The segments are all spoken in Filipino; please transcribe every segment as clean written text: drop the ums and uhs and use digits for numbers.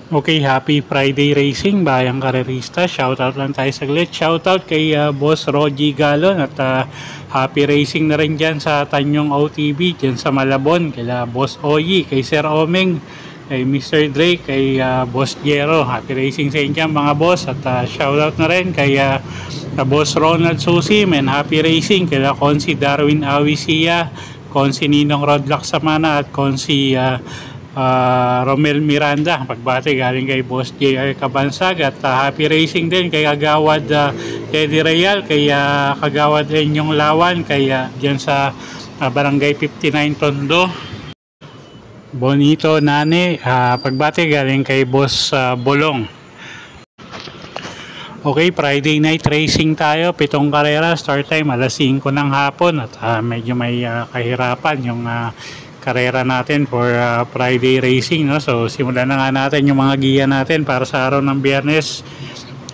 Okay, happy Friday racing, bayang karerista. Shoutout lang tayo saglit. Shoutout kay Boss Rogy Galon at happy racing na rin dyan sa Tanyong OTB, dyan sa Malabon. Kaya Boss Oyi, kay Sir Omeng, kay Mr. Drake, kay Boss Jero. Happy racing sa inyo mga boss. At shoutout na rin kay Boss Ronald Susim and happy racing kay Konsi Darwin Awisia, Konsi Ninong Rodlock Samana at Konsi Romel Miranda. Pagbati galing kay Boss JR Kabansag at happy racing din kay Kagawad Teddy Real, kay Kagawad Enyong Lawan, kay dyan sa Barangay 59 Tondo. Bonito Nane, pagbati galing kay Boss Bolong. Okay, Friday night racing tayo, 7 karera, start time alas 5 ng hapon at medyo may kahirapan yung karera natin for Friday racing, no? So simulan na nga natin yung mga giya natin para sa araw ng Biyernes,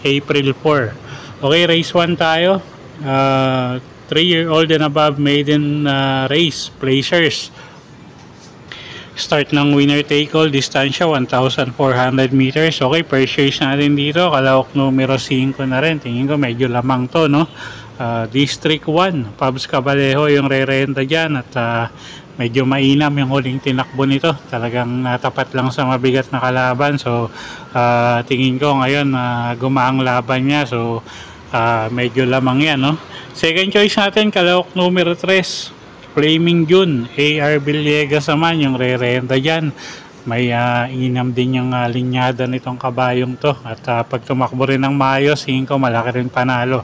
April 4. Okay, race 1 tayo, 3-year-old and above maiden race, placers. Start ng winner take all, distansya 1,400 meters. Okay, first choice natin dito, kalawak numero 5 na rin. Tingin ko medyo lamang to, no? District 1, Pabs Cabalejo yung re-renta dyan at medyo mainam yung huling tinakbo nito. Talagang tapat lang sa mabigat na kalaban. So tingin ko ngayon gumaang laban niya. So medyo lamang yan, no? Second choice natin, kalawak numero 3, Flaming June, AR Villegas naman yung re-renta dyan. May inam din yung linyada nitong kabayong to. At pag tumakbo rin ng maayos, tingin ko malaki rin panalo.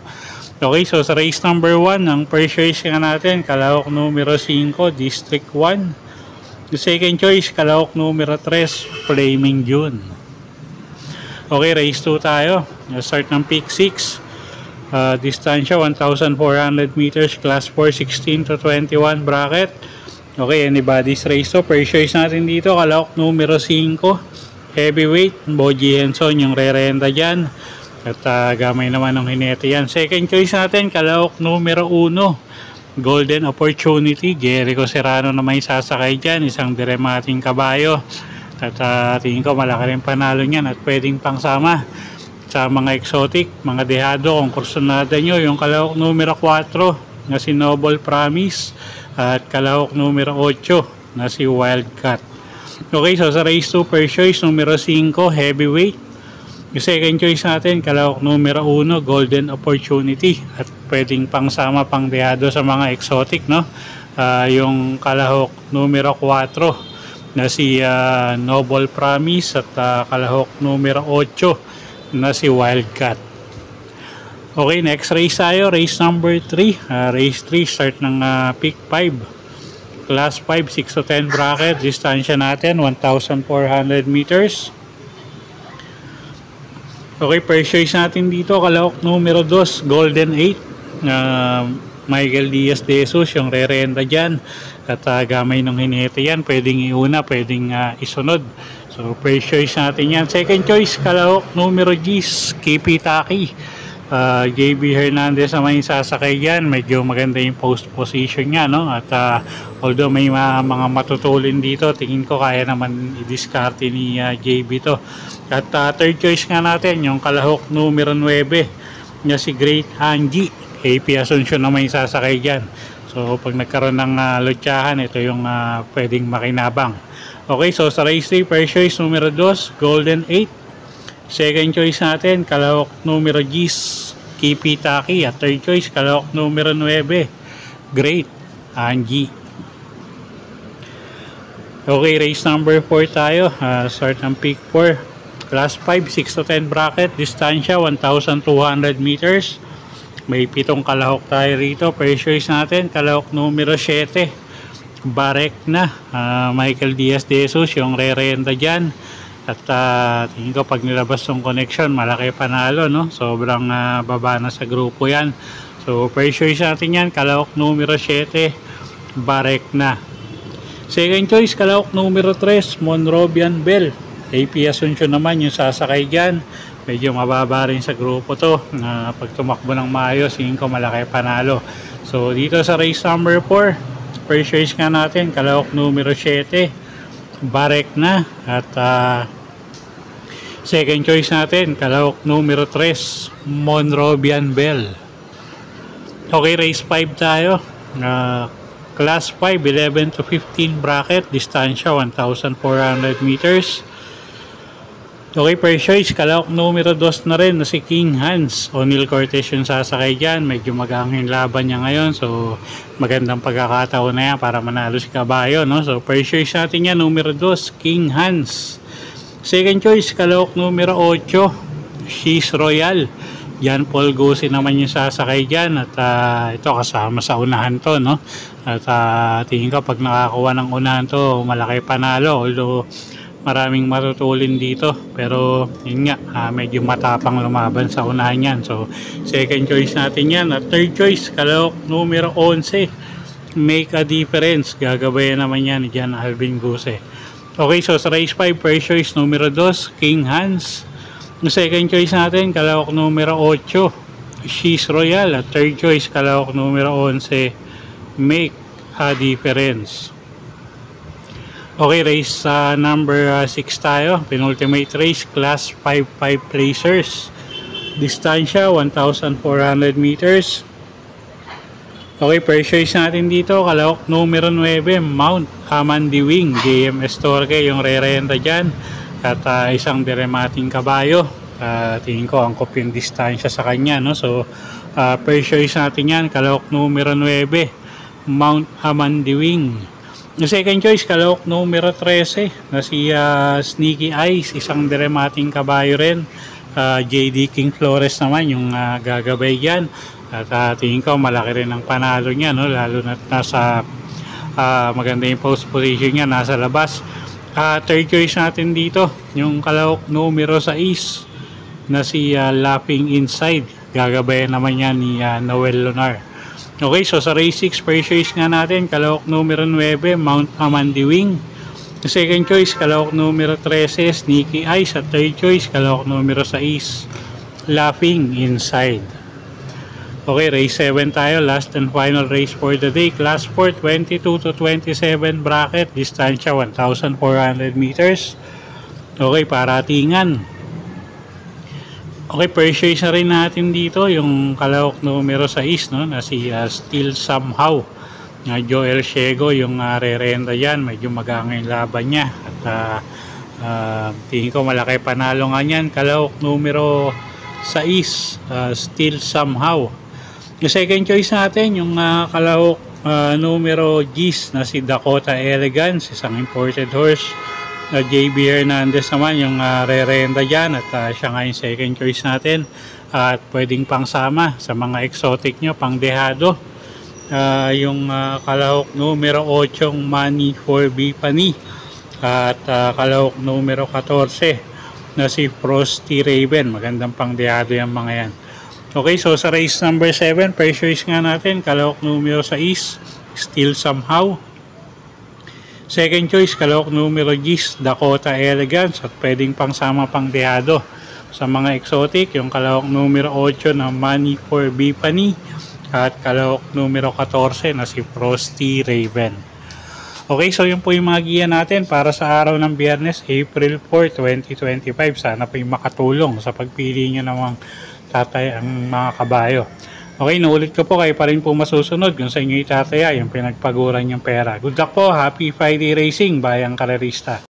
Okay, so sa race number 1, ang first choice nga natin, kalawak numero 5, District 1. The second choice, kalawak numero 3, Flaming June. Okay, race 2 tayo. Start ng pick 6. Distansya 1,400 meters, class 4, 16 to 21 bracket. Okay, anybody's race to. First choice natin dito, kalawak numero 5, heavyweight, Boji Henson yung re-renta dyan. At gamay naman ng hinete yan. Second choice natin, kalawak numero 1, Golden Opportunity, Jericho Serrano na may sasakay dyan, isang diremating kabayo. At tingin ko malaki rin panalo niyan at pwedeng pangsama sa mga exotic, mga dehado kung kursunada nyo. Yung kalawak numero 4 na si Noble Promise at kalawak numero 8 na si Wildcat. Okay, so sa race 2, first choice numero 5, heavyweight. Yung second choice natin, kalawak numero 1, Golden Opportunity at pwedeng pangsama pang dehado sa mga exotic, no? Yung kalahok numero 4 na si Noble Promise at kalahok numero 8 na si Wildcat. Okay, next race tayo, race number 3. Race 3, start ng pick 5, class 5, 6 to 10 bracket. Distansya natin 1,400 meters. Okay, first choice natin dito, kalawak numero 2, Golden 8, Michael Diaz de Jesus yung re-renta dyan. At gamay ng hinete yan, pwedeng iuna, pwedeng isunod. So first choice natin yan. Second choice, kalawak numero G's, Kipi Taki, JB Hernandez na may sasakay yan. Medyo maganda yung post position niya, no? At although may mga matutulin dito, tingin ko kaya naman i-discarte ni JB to. At third choice nga natin, yung kalahok numero 9 na si Great Angie, AP Asuncion na may sasakay dyan. So pag nagkaroon ng lutyahan, ito yung pwedeng makinabang. Okay, so sa race 3, first choice numero 2, Golden 8. Second choice natin, kalawak numero G's, Kipi Taki. At third choice, kalawak numero 9, Great Angie. Okay, race number 4 tayo. Start ng pick 4, class 5, 6 to 10 bracket. Distansya 1,200 meters. May 7 kalahok tayo rito. First choice natin, kalahok numero 7, Barek na, Michael Diaz de Jesus yung re-renta dyan. At tingin ko pag nilabas yung connection, malaki panalo, no? Sobrang baba na sa grupo yan. So first choice natin yan, kalahok numero 7, Barek na. Second choice, kalahok numero 3, Monrovian Bell. AP Asuncion naman yung sasakay dyan. Medyo mababa rin sa grupo to. Pag tumakbo ng maayos, tingin ko malaki panalo. So dito sa race number 4, first choice nga natin, kalahok numero 7, Barek na. At second choice natin, kalahok numero 3, Monrovian Bell. Okay, race 5 tayo. Class 5, 11 to 15 bracket, distansya 1,400 meters. Okay, first choice, kalahok numero 2 na rin na si King Hans. O'Neal Cortez yung sasakay dyan. Medyo magangin laban niya ngayon. So, magandang pagkakataon na yan para manalo si Kabayo, no? So, first choice natin yan, numero 2, King Hans. Second choice, kalahok numero 8, She's Royal. Jan Paul Gossi naman yung sasakay dyan. At ito kasama sa unahan to, no? At tingin ko pag nakakuha ng unahan to, malaki panalo. Although, maraming matutulin dito, pero yun nga, medyo matapang lumaban sa unahan yan. So second choice natin yan. At third choice, kalahok numero 11, Make a Difference. Gagabayan naman yan ni Jan Alvin Guse. Okay, so sa race 5, first choice numero 2, King Hans. Second choice natin, kalahok numero 8, She's Royal. At third choice, kalahok numero 11, Make a Difference. Okay, race number 6 tayo. Penultimate race, class 5 placers. Distansya 1,400 meters. Okay, first choice natin dito, kalahok numero 9, Mount Amandiwing. JMS Torque yung re-renta dyan. At isang diremating kabayo. Tingin ko angkop yung distansya sa kanya, no? So first choice natin yan, kalahok numero 9, Mount Amandiwing. Yung second choice, kalahok numero 13 na si Sneaky Eyes, isang diremating kabayo rin. JD King Flores naman yung gagabay yan. At tingin ko malaki rin ang panalo niya, no? Lalo na nasa maganda yung post position niya, nasa labas. Third choice natin dito, yung kalahok numero 6 na si Laughing Inside. Gagabayan naman yan ni Noel Lunar. Okay, so sa race 6, first choice nga natin, kalahok numero 9, Mount Amandiwing. Second choice, kalahok numero 13, Sneaky Eyes. At third choice, kalahok numero 6, Laughing Inside. Okay, race 7 tayo, last and final race for the day. Class 4, 22 to 27 bracket, distansya 1,400 meters. Okay, paratingan. Okay, first choice na rin natin dito yung kalahok numero 6, no, na si Still Somehow. Joel Shego yung re-renta dyan. Medyo magangay laban niya. At tingin ko malaki panalo nga yan. Kalahok numero 6, Still Somehow. Yung second choice natin, yung kalahok numero 10 na si Dakota Elegance, isang imported horse. JB Hernandez naman yung re-renta dyan. At siya nga yung second choice natin. At pwedeng pangsama sa mga exotic nyo, pang dehado. Yung kalahok numero 8, Money for Bipani. At kalahok numero 14 na si Frosty Raven. Magandang pang dehado yung mga yan. Okay, so sa race number 7, first choice nga natin, kalahok numero 6, Still Somehow. Second choice, kalahok numero 10, Dakota Elegance. At pwedeng pangsama pang dehado sa mga exotic, yung kalahok numero 8 na Money for Bipani. At kalahok numero 14 na si Frosty Raven. Okay, so yun po yung mga giya natin para sa araw ng Biyernes, April 4, 2025. Sana po yung makatulong sa pagpili nyo ng tatay ang mga kabayo. Okay, naulit ko po, kayo pa rin po masusunod kung sa inyo itataya yung pinagpaguran yung pera. Good luck po, happy Friday racing, bayang karerista.